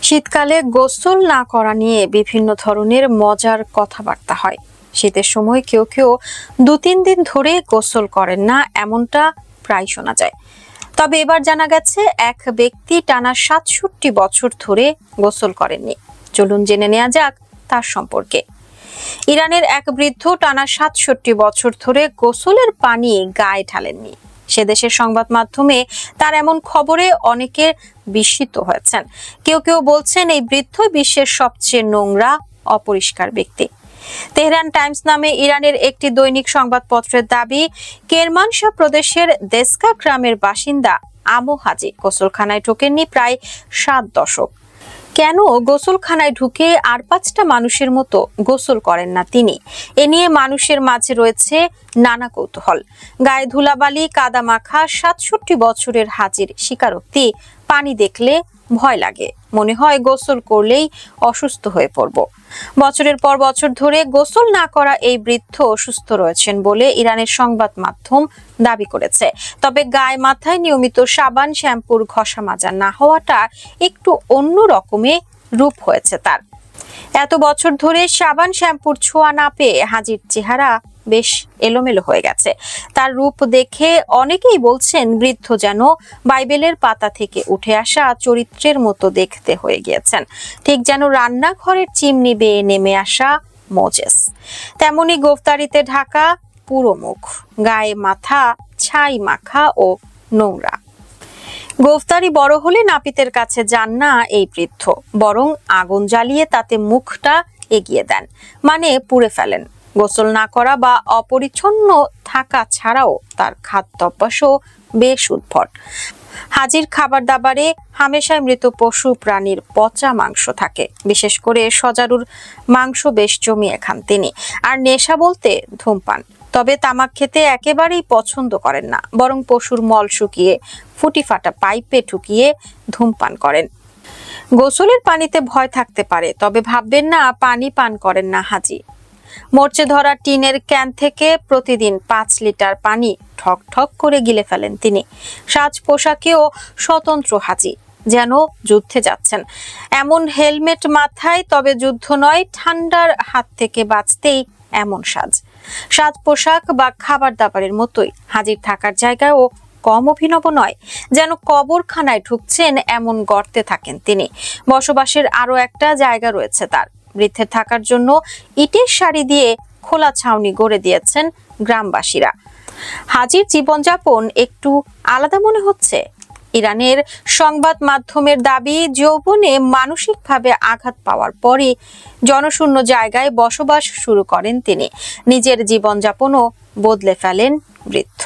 শীতকালে গোসল না করা নিয়ে বিভিন্ন ধরনের মজার কথাবার্তা হয়। শীতের সময় কেউ কেউ 2-3 দিন ধরে গোসল করেন না, এমনটা প্রায় শোনা যায়। তবে এবার জানা গেছে এক ব্যক্তি টানা 67 বছর ধরে গোসল করেননি। চলুন জেনে নেওয়া যাক তার সম্পর্কে। ইরানের এক বৃদ্ধ টানা 67 বছর ধরে গোসলের পানি গায়ে ঢালেননি। সে দেশের সংবাদ মাধ্যমে তার এমন খবরে অনেকে বিস্মিত হয়েছেন। কেউ কেউ বলছেন এই বৃদ্ধ বিশ্বের সবচেয়ে নোংরা অপরিষ্কার ব্যক্তি। তেহরান টাইমস নামে ইরানের একটি দৈনিক সংবাদপত্রের দাবি, কেরমানশাহ প্রদেশের দেসকা গ্রামের বাসিন্দা আমো হাজি গোসলখানায় ঢোকেননি প্রায় 7 দশক। কেন গোসলখানায় ঢুকে আর 5টা মানুষের মতো গোসল করেন না তিনি? এ নিয়ে মানুষের মাঝে রয়েছে নানা কৌতূহল। গায়ে ধুলাবালি কাদা মাখা 67 বছরের হাজির স্বীকারোক্তি, পানি দেখলে ভয় লাগে, মনে হয় গোসল করলেই অসুস্থ হয়ে পড়ব। বছরের পর বছর ধরে গোসল না করা এই বৃদ্ধ অসুস্থ রয়েছেন বলে ইরানের সংবাদ মাধ্যম দাবি করেছে। তবে গায়ে মাথায় নিয়মিত সাবান শ্যাম্পুর ঘষা মাজা না হওয়াটা একটু অন্য রকমে রূপ হয়েছে তার। এত বছর ধরে সাবান শ্যাম্পুর ছোঁয়া না পেয়ে হাজির চেহারা বেশ এলোমেলো হয়ে গেছে। তার রূপ দেখে অনেকেই বলছেন বৃদ্ধ যেন বাইবেলের পাতা থেকে উঠে আসা চরিত্রের মতো দেখতে হয়ে গিয়েছেন, ঠিক যেন রান্নাঘরের চিমনি বেয়ে নেমে আসা মোজেস। তেমনি গোফতারিতে ঢাকা পুরো মুখ, গায়ে মাথা ছাই মাখা ও নোংরা। গোফতারি বড় হলে নাপিতের কাছে যান না এই বৃদ্ধ, বরং আগুন জ্বালিয়ে তাতে মুখটা এগিয়ে দেন, মানে পুড়ে ফেলেন। গোসল না করা বা অপরিচ্ছন্ন থাকা ছাড়াও তার খাদ্যাভ্যাসও বেশ উদ্ভট। হাজির খাবার দাবারে হামেশাই মৃত পশু প্রাণীর পচা মাংস থাকে, বিশেষ করে সজারুর মাংস বেশ জমিয়ে খান তিনি। আর নেশা বলতে ধূমপান। তবে তামাক খেতে একেবারেই পছন্দ করেন না, বরং পশুর মল শুকিয়ে ফুটি ফাটা পাইপে ঢুকিয়ে ধূমপান করেন। গোসলের পানিতে ভয় থাকতে পারে, তবে ভাববেন না পানি পান করেন না হাজি। মরচে ধরা টিনের ক্যান থেকে প্রতিদিন 5 লিটার পানি ঠক ঠক করে গিলে ফেলেন তিনি। সাজ পোশাকেও স্বতন্ত্র হাজি, যেন যুদ্ধে যাচ্ছেন। এমন হেলমেট মাথায়, তবে যুদ্ধ নয়, ঠান্ডার হাত থেকে বাঁচতেই এমন সাজ পোশাক বা খাবার দাবারের মতোই হাজির থাকার জায়গাও কম অভিনব নয়, যেন কবরখানায় ঢুকছেন এমন গর্তে থাকেন তিনি। বসবাসের আরো একটা জায়গা রয়েছে তার। বৃদ্ধের থাকার জন্য ইটের সারি দিয়ে খোলা ছাউনি গড়ে দিয়েছেন গ্রামবাসীরা। হাজির জীবনযাপন একটু আলাদা মনে হচ্ছে। ইরানের সংবাদ মাধ্যমের দাবি, যৌবনে মানসিকভাবে আঘাত পাওয়ার পরই জনশূন্য জায়গায় বসবাস শুরু করেন তিনি। নিজের জীবনযাপনও বদলে ফেলেন বৃদ্ধ।